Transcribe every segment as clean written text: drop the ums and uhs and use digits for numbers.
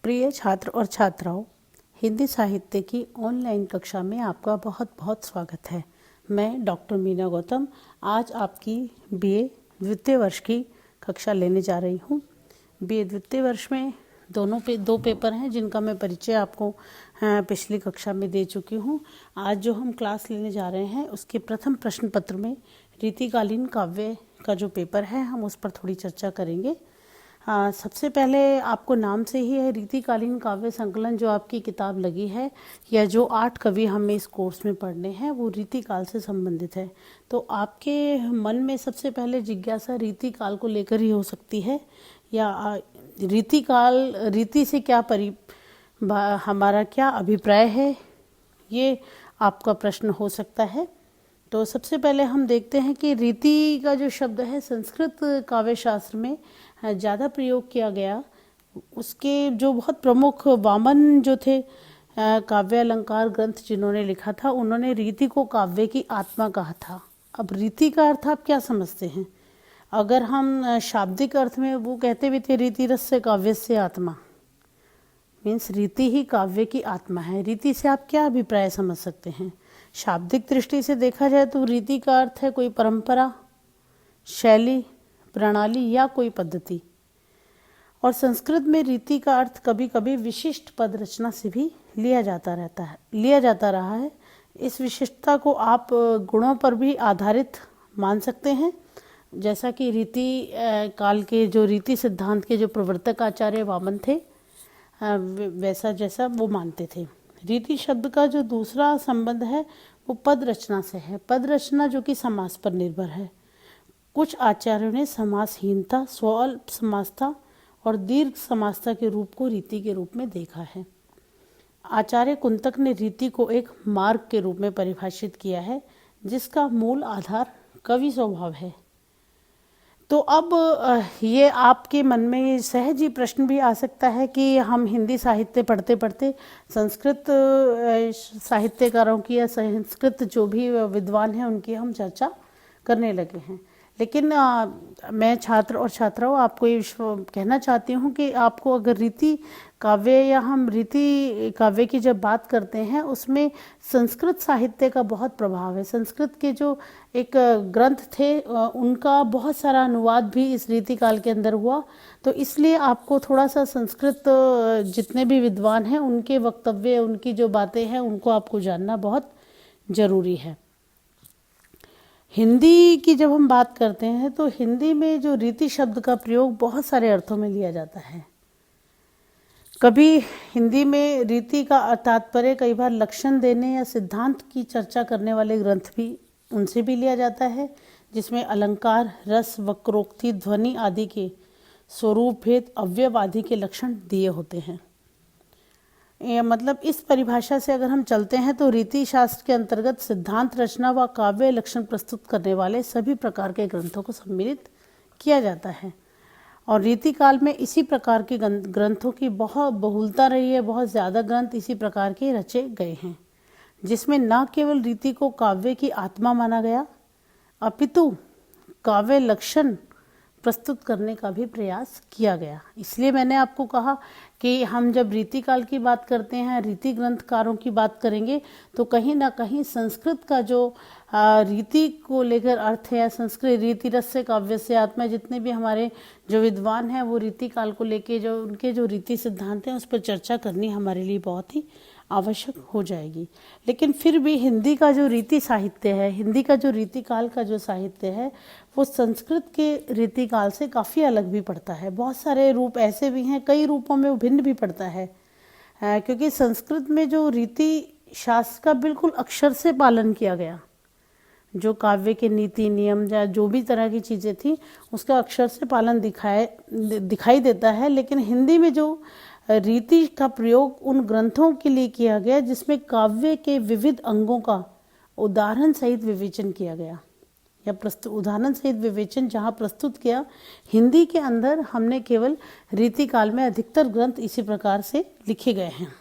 प्रिय छात्र और छात्राओं, हिंदी साहित्य की ऑनलाइन कक्षा में आपका बहुत बहुत स्वागत है। मैं डॉक्टर मीना गौतम आज आपकी बीए द्वितीय वर्ष की कक्षा लेने जा रही हूँ। बीए द्वितीय वर्ष में दो पेपर हैं जिनका मैं परिचय आपको पिछली कक्षा में दे चुकी हूँ। आज जो हम क्लास लेने जा रहे हैं उसके प्रथम प्रश्न पत्र में रीतिकालीन काव्य का जो पेपर है हम उस पर थोड़ी चर्चा करेंगे। सबसे पहले आपको नाम से ही है रीतिकालीन काव्य संकलन जो आपकी किताब लगी है या जो 8 कवि हमें इस कोर्स में पढ़ने हैं वो रीतिकाल से संबंधित है। तो आपके मन में सबसे पहले जिज्ञासा रीतिकाल को लेकर ही हो सकती है या रीतिकाल रीति से हमारा क्या अभिप्राय है, ये आपका प्रश्न हो सकता है। तो सबसे पहले हम देखते हैं कि रीति का जो शब्द है संस्कृत काव्य शास्त्र में ज़्यादा प्रयोग किया गया। उसके जो बहुत प्रमुख वामन जो थे काव्य अलंकार ग्रंथ जिन्होंने लिखा था उन्होंने रीति को काव्य की आत्मा कहा था। अब रीति का अर्थ आप क्या समझते हैं? अगर हम शाब्दिक अर्थ में वो कहते भी थे रीति रस से काव्य से आत्मा, मीन्स रीति ही काव्य की आत्मा है। रीति से आप क्या अभिप्राय समझ सकते हैं? शाब्दिक दृष्टि से देखा जाए तो रीति का अर्थ है कोई परंपरा, शैली, प्रणाली या कोई पद्धति। और संस्कृत में रीति का अर्थ कभी कभी विशिष्ट पद रचना से भी लिया जाता रहा है। इस विशिष्टता को आप गुणों पर भी आधारित मान सकते हैं, जैसा कि रीति काल के जो रीति सिद्धांत के जो प्रवर्तक आचार्य वामन थे वैसा जैसा वो मानते थे। रीति शब्द का जो दूसरा संबंध है वो पद रचना से है। पद रचना जो कि समास पर निर्भर है। कुछ आचार्यों ने समासहीनता, स्वअल्प समासता और दीर्घ समासता के रूप को रीति के रूप में देखा है। आचार्य कुंतक ने रीति को एक मार्ग के रूप में परिभाषित किया है जिसका मूल आधार कवि स्वभाव है। तो अब ये आपके मन में सहज ही प्रश्न भी आ सकता है कि हम हिंदी साहित्य पढ़ते पढ़ते संस्कृत साहित्यकारों की या संस्कृत जो भी विद्वान हैं उनकी हम चर्चा करने लगे हैं। लेकिन मैं छात्र और छात्राओं आपको ये कहना चाहती हूँ कि आपको अगर रीति काव्य या हम रीति काव्य की जब बात करते हैं उसमें संस्कृत साहित्य का बहुत प्रभाव है। संस्कृत के जो एक ग्रंथ थे उनका बहुत सारा अनुवाद भी इस रीति काल के अंदर हुआ। तो इसलिए आपको थोड़ा सा संस्कृत जितने भी विद्वान हैं उनके वक्तव्य, उनकी जो बातें हैं उनको आपको जानना बहुत ज़रूरी है। हिंदी की जब हम बात करते हैं तो हिंदी में जो रीति शब्द का प्रयोग बहुत सारे अर्थों में लिया जाता है। कभी हिंदी में रीति का तात्पर्य कई बार लक्षण देने या सिद्धांत की चर्चा करने वाले ग्रंथ भी उनसे भी लिया जाता है, जिसमें अलंकार, रस, वक्रोक्ति, ध्वनि आदि के स्वरूप भेद, अवयव आदि के लक्षण दिए होते हैं। मतलब इस परिभाषा से अगर हम चलते हैं तो रीति शास्त्र के अंतर्गत सिद्धांत रचना व काव्य लक्षण प्रस्तुत करने वाले सभी प्रकार के ग्रंथों को सम्मिलित किया जाता है। और रीति काल में इसी प्रकार के ग्रंथों की बहुत बहुलता रही है। बहुत ज़्यादा ग्रंथ इसी प्रकार के रचे गए हैं जिसमें न केवल रीति को काव्य की आत्मा माना गया अपितु काव्य लक्षण प्रस्तुत करने का भी प्रयास किया गया। इसलिए मैंने आपको कहा कि हम जब रीति काल की बात करते हैं, रीति ग्रंथकारों की बात करेंगे तो कहीं ना कहीं संस्कृत का जो रीति को लेकर अर्थ है, संस्कृत रीति रस से काव्य से आत्मा, जितने भी हमारे जो विद्वान हैं वो रीति काल को लेके जो उनके जो रीति सिद्धांत हैं उस पर चर्चा करनी हमारे लिए बहुत ही आवश्यक हो जाएगी। लेकिन फिर भी हिंदी का जो रीति साहित्य है, हिंदी का जो रीति काल का जो साहित्य है वो संस्कृत के रीति काल से काफ़ी अलग भी पड़ता है। बहुत सारे रूप ऐसे भी हैं, कई रूपों में वो भिन्न भी पड़ता है क्योंकि संस्कृत में जो रीति शास्त्र का बिल्कुल अक्षर से पालन किया गया, जो काव्य के नीति नियम या जो भी तरह की चीज़ें थी उसका अक्षर से पालन दिखाई देता है। लेकिन हिंदी में जो रीति का प्रयोग उन ग्रंथों के लिए किया गया जिसमें काव्य के विविध अंगों का उदाहरण सहित विवेचन किया गया या उदाहरण सहित विवेचन जहाँ प्रस्तुत किया, हिंदी के अंदर हमने केवल रीति काल में अधिकतर ग्रंथ इसी प्रकार से लिखे गए हैं।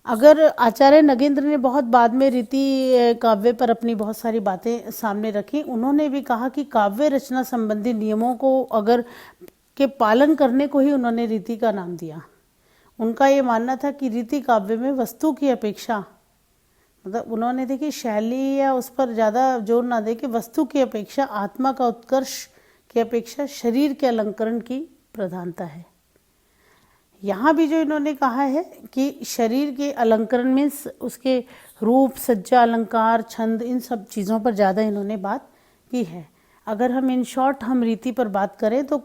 अगर आचार्य नगेंद्र ने बहुत बाद में रीति काव्य पर अपनी बहुत सारी बातें सामने रखी, उन्होंने भी कहा कि काव्य रचना संबंधी नियमों को अगर के पालन करने को ही उन्होंने रीति का नाम दिया। उनका ये मानना था कि रीति काव्य में वस्तु की अपेक्षा, मतलब उन्होंने देखिए शैली या उस पर ज़्यादा जोर ना दे कि वस्तु की अपेक्षा आत्मा का उत्कर्ष की अपेक्षा शरीर के अलंकरण की प्रधानता है। यहाँ भी जो इन्होंने कहा है कि शरीर के अलंकरण में उसके रूप, सज्जा, अलंकार, छंद, इन सब चीज़ों पर ज़्यादा इन्होंने बात की है। अगर हम इन शॉर्ट हम रीति पर बात करें तो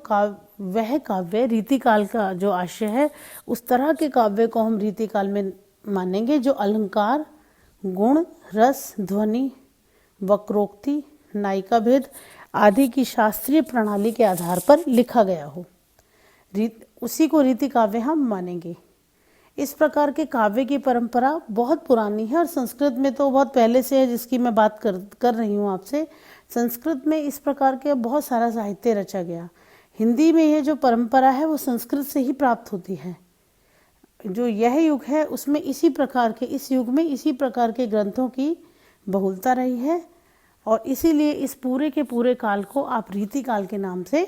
वह काव्य रीति काल का जो आशय है, उस तरह के काव्य को हम रीति काल में मानेंगे जो अलंकार, गुण, रस, ध्वनि, वक्रोक्ति, नायिका भेद आदि की शास्त्रीय प्रणाली के आधार पर लिखा गया हो, उसी को रीति काव्य हम मानेंगे। इस प्रकार के काव्य की परंपरा बहुत पुरानी है और संस्कृत में तो बहुत पहले से है, जिसकी मैं बात कर रही हूँ आपसे। संस्कृत में इस प्रकार के बहुत सारा साहित्य रचा गया। हिंदी में ये जो परंपरा है वो संस्कृत से ही प्राप्त होती है। जो यह युग है उसमें इस युग में इसी प्रकार के ग्रंथों की बहुलता रही है और इसीलिए इस पूरे के पूरे काल को आप रीति काल के नाम से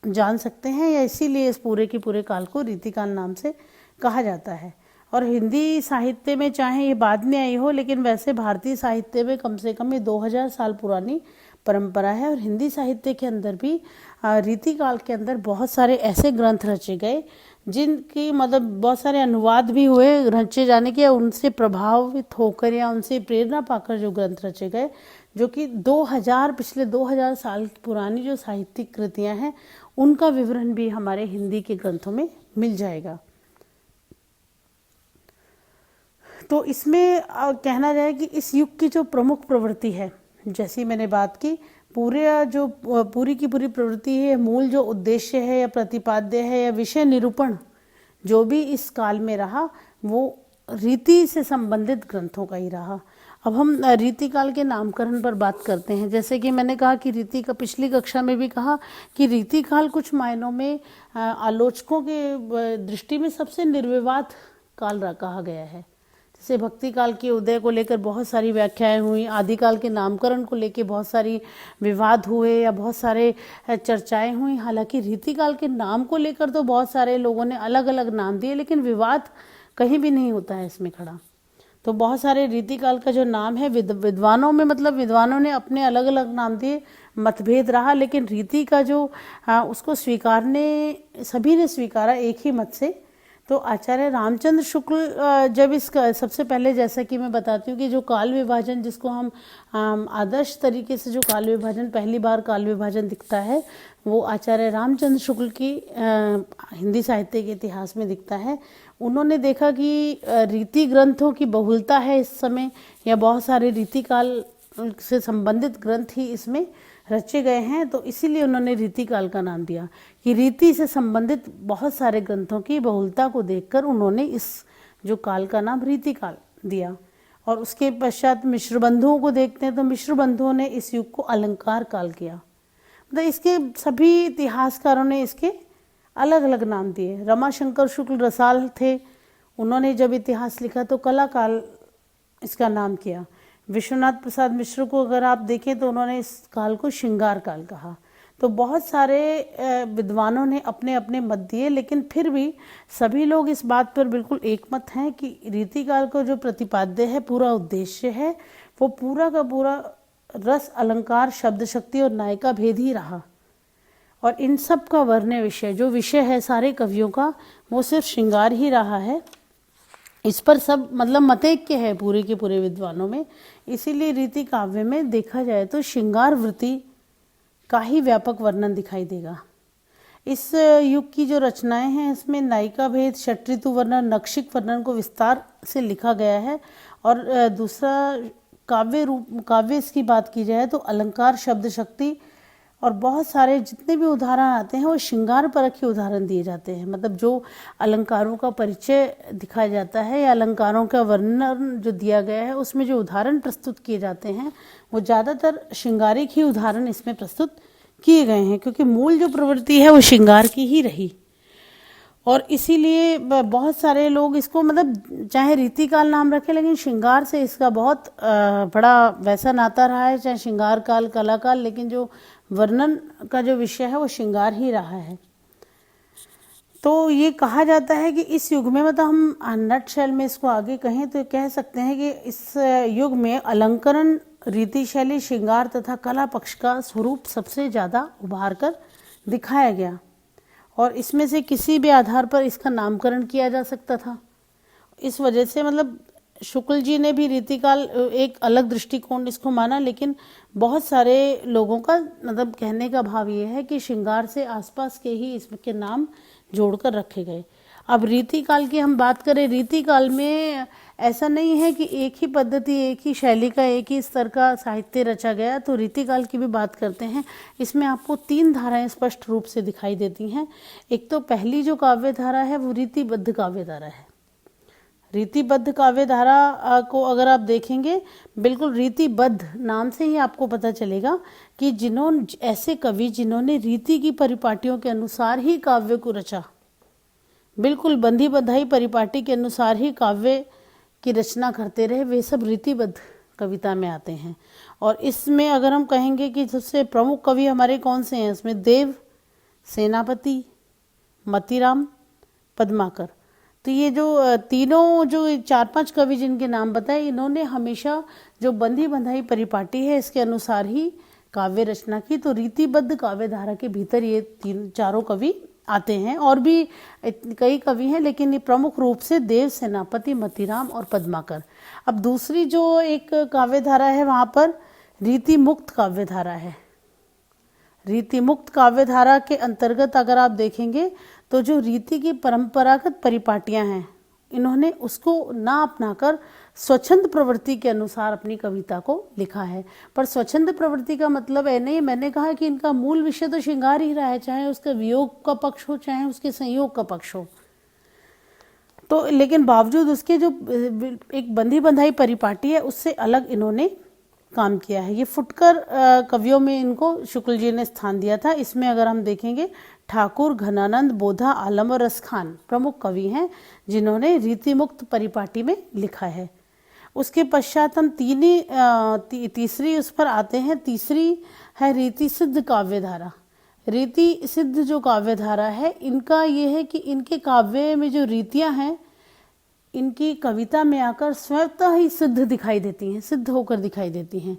जान सकते हैं, या इसीलिए इस पूरे के पूरे काल को रीति काल नाम से कहा जाता है। और हिंदी साहित्य में चाहे ये बाद में आई हो, लेकिन वैसे भारतीय साहित्य में कम से कम ये 2000 साल पुरानी परंपरा है। और हिंदी साहित्य के अंदर भी रीति काल के अंदर बहुत सारे ऐसे ग्रंथ रचे गए जिनकी मतलब बहुत सारे अनुवाद भी हुए रचे जाने के, उनसे प्रभावित होकर या उनसे प्रेरणा पाकर जो ग्रंथ रचे गए, जो कि पिछले 2000 साल पुरानी जो साहित्यिक कृतियां हैं उनका विवरण भी हमारे हिंदी के ग्रंथों में मिल जाएगा। तो इसमें कहना जाए कि इस युग की जो प्रमुख प्रवृत्ति है, जैसी मैंने बात की, पूरी की पूरी प्रवृत्ति है, मूल जो उद्देश्य है या प्रतिपाद्य है या विषय निरूपण जो भी इस काल में रहा वो रीति से संबंधित ग्रंथों का ही रहा। अब हम रीति काल के नामकरण पर बात करते हैं। जैसे कि मैंने कहा कि रीति का पिछली कक्षा में भी कहा कि रीति काल कुछ मायनों में आलोचकों के दृष्टि में सबसे निर्विवाद काल कहा गया है। जैसे भक्ति काल के उदय को लेकर बहुत सारी व्याख्याएं हुई, आदिकाल के नामकरण को लेकर बहुत सारी विवाद हुए या बहुत सारे चर्चाएं हुई। हालांकि रीति काल के नाम को लेकर तो बहुत सारे लोगों ने अलग अलग नाम दिए, लेकिन विवाद कहीं भी नहीं होता है इसमें खड़ा। तो बहुत सारे रीति काल का जो नाम है विद्वानों में, मतलब विद्वानों ने अपने अलग अलग नाम दिए, मतभेद रहा, लेकिन रीति का जो उसको सभी ने स्वीकारा एक ही मत से। तो आचार्य रामचंद्र शुक्ल जब इसका सबसे पहले, जैसा कि मैं बताती हूँ कि जो काल विभाजन जिसको हम आदर्श तरीके से जो काल विभाजन, पहली बार काल विभाजन दिखता है वो आचार्य रामचंद्र शुक्ल की हिंदी साहित्य के इतिहास में दिखता है। उन्होंने देखा कि रीति ग्रंथों की बहुलता है इस समय, या बहुत सारे रीति काल से संबंधित ग्रंथ ही इसमें रचे गए हैं, तो इसीलिए उन्होंने रीति काल का नाम दिया कि रीति से संबंधित बहुत सारे ग्रंथों की बहुलता को देखकर उन्होंने इस जो काल का नाम रीति काल दिया। और उसके पश्चात मिश्र बंधुओं को देखते हैं तो मिश्र बंधुओं ने इस युग को अलंकार काल किया। मतलब इसके सभी इतिहासकारों ने इसके अलग अलग नाम दिए। रमाशंकर शुक्ल रसाल थे, उन्होंने जब इतिहास लिखा तो कला काल इसका नाम किया। विश्वनाथ प्रसाद मिश्र को अगर आप देखें तो उन्होंने इस काल को श्रृंगार काल कहा। तो बहुत सारे विद्वानों ने अपने अपने मत दिए, लेकिन फिर भी सभी लोग इस बात पर बिल्कुल एकमत हैं कि रीति काल को जो प्रतिपाद्य है, पूरा उद्देश्य है, वो पूरा का पूरा रस, अलंकार, शब्द शक्ति और नायिका भेद ही रहा। और इन सब का वर्ण्य विषय, जो विषय है सारे कवियों का, वो सिर्फ श्रृंगार ही रहा है। इस पर सब मतलब मतैक्य है पूरे के पूरे विद्वानों में। इसीलिए रीति काव्य में देखा जाए तो श्रृंगार वृत्ति का ही व्यापक वर्णन दिखाई देगा। इस युग की जो रचनाएं हैं इसमें नायिका भेद, षट्ऋतु वर्णन, नक्षिक वर्णन को विस्तार से लिखा गया है। और दूसरा काव्य इसकी बात की जाए तो अलंकार, शब्द शक्ति और बहुत सारे जितने भी उदाहरण आते हैं वो श्रृंगार परक ही उदाहरण दिए जाते हैं। मतलब जो अलंकारों का परिचय दिखाया जाता है या अलंकारों का वर्णन जो दिया गया है, उसमें जो उदाहरण प्रस्तुत किए जाते हैं वो ज़्यादातर श्रृंगारिक ही उदाहरण इसमें प्रस्तुत किए गए हैं, क्योंकि मूल जो प्रवृत्ति है वो श्रृंगार की ही रही। और इसीलिए बहुत सारे लोग इसको मतलब चाहे रीति काल नाम रखें, लेकिन श्रृंगार से इसका बहुत बड़ा वैसा नाता रहा है, चाहे श्रृंगार काल, कला काल, लेकिन जो वर्णन का जो विषय है वो श्रृंगार ही रहा है। तो ये कहा जाता है कि इस युग में, मतलब हम नट शेल में इसको आगे कहें तो कह सकते हैं कि इस युग में अलंकरण, रीति, शैली, श्रृंगार तथा कला पक्ष का स्वरूप सबसे ज़्यादा उभार कर दिखाया गया और इसमें से किसी भी आधार पर इसका नामकरण किया जा सकता था। इस वजह से मतलब शुक्ल जी ने भी रीतिकाल एक अलग दृष्टिकोण इसको माना, लेकिन बहुत सारे लोगों का मतलब कहने का भाव ये है कि श्रृंगार से आसपास के ही इसके नाम जोड़कर रखे गए। अब रीतिकाल की हम बात करें, रीतिकाल में ऐसा नहीं है कि एक ही पद्धति, एक ही शैली का, एक ही स्तर का साहित्य रचा गया। तो रीतिकाल की भी बात करते हैं, इसमें आपको 3 धाराएं स्पष्ट रूप से दिखाई देती हैं। एक तो पहली जो काव्य धारा है वो रीतिबद्ध काव्य धारा है। रीतिबद्ध काव्य धारा को अगर आप देखेंगे, बिल्कुल रीतिबद्ध नाम से ही आपको पता चलेगा कि ऐसे कवि जिन्होंने रीति की परिपाटियों के अनुसार ही काव्य को रचा, बिल्कुल बंधी बंधाई परिपाटी के अनुसार ही काव्य की रचना करते रहे, वे सब रीतिबद्ध कविता में आते हैं। और इसमें अगर हम कहेंगे कि सबसे प्रमुख कवि हमारे कौन से हैं, इसमें देव, सेनापति, मतीराम, पद्माकर। तो ये जो तीनों जो 4-5 कवि जिनके नाम बताए, इन्होंने हमेशा जो बंधी बंधाई परिपाटी है इसके अनुसार ही काव्य रचना की। तो रीतिबद्ध काव्य धारा के भीतर ये 3-4 कवि आते हैं। और भी कई कवि हैं, लेकिन ये प्रमुख रूप से देव, सेनापति, मतीराम और पद्माकर। अब दूसरी जो एक काव्य धारा है वहां पर रीति मुक्त काव्य धारा है। रीति मुक्त काव्य धारा के अंतर्गत अगर आप देखेंगे तो जो रीति की परंपरागत परिपाटियां हैं, इन्होंने उसको ना अपनाकर स्वच्छंद प्रवृत्ति के अनुसार अपनी कविता को लिखा है। पर स्वच्छंद प्रवृत्ति का मतलब है नहीं, मैंने कहा कि इनका मूल विषय तो श्रृंगार ही रहा है, चाहे उसका वियोग का पक्ष हो चाहे उसके संयोग का पक्ष हो। तो लेकिन बावजूद उसके जो एक बंधी बंधाई परिपाटी है उससे अलग इन्होंने काम किया है। ये फुटकर कवियों में इनको शुक्ल जी ने स्थान दिया था। इसमें अगर हम देखेंगे, ठाकुर, घनानंद, बोधा, आलम और रसखान प्रमुख कवि हैं जिन्होंने रीति मुक्त परिपाटी में लिखा है। उसके पश्चात हम तीसरी उस पर आते हैं। तीसरी है रीति सिद्ध काव्य धारा। रीति सिद्ध जो काव्य धारा है, इनका ये है कि इनके काव्य में जो रीतियां हैं, इनकी कविता में आकर स्वतः ही सिद्ध दिखाई देती हैं, सिद्ध होकर दिखाई देती हैं।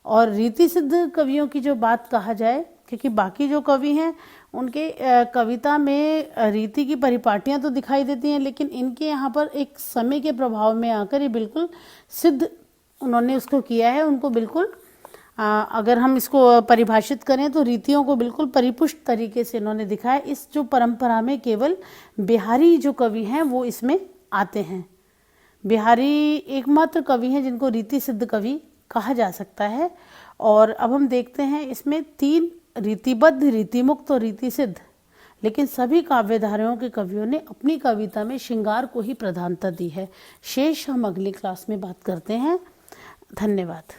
और रीति सिद्ध कवियों की जो बात कहा जाए, क्योंकि बाकी जो कवि हैं उनके कविता में रीति की परिपाटियां तो दिखाई देती हैं, लेकिन इनके यहाँ पर एक समय के प्रभाव में आकर ये बिल्कुल सिद्ध उन्होंने उसको किया है। उनको बिल्कुल अगर हम इसको परिभाषित करें तो रीतियों को बिल्कुल परिपुष्ट तरीके से इन्होंने दिखाया। इस जो परंपरा में केवल बिहारी जो कवि हैं वो इसमें आते हैं। बिहारी एकमात्र कवि हैं जिनको रीति सिद्ध कवि कहा जा सकता है। और अब हम देखते हैं इसमें 3 रीतिबद्ध, रीतिमुक्त और रीति सिद्ध, लेकिन सभी काव्य धाराओं के कवियों ने अपनी कविता में श्रृंगार को ही प्रधानता दी है। शेष हम अगली क्लास में बात करते हैं। धन्यवाद।